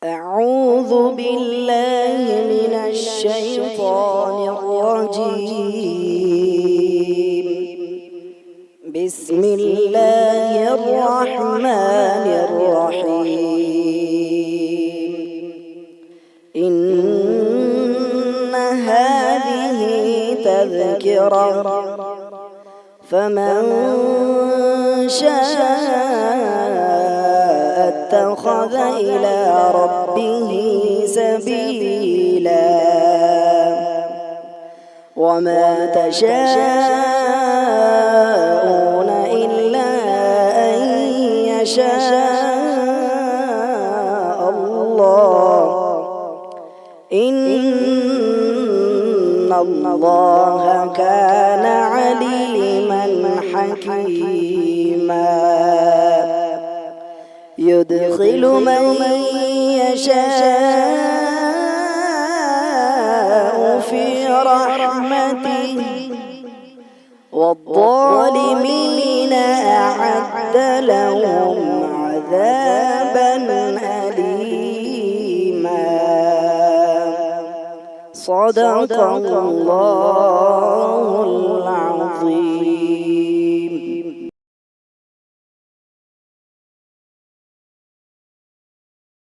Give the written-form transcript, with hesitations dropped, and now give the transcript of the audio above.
أعوذ بالله من الشيطان الرجيم. بسم الله الرحمن الرحيم. إن هذه تذكرة فمن شاء اتخذ إلى ربه سبيلا وما تشاءون إلا أن يشاء الله. إن الله كان عليما حكيما. يدخل من يشاء في رحمته والظالمين أعد لهم عذابا أليما. صدق الله العظيم.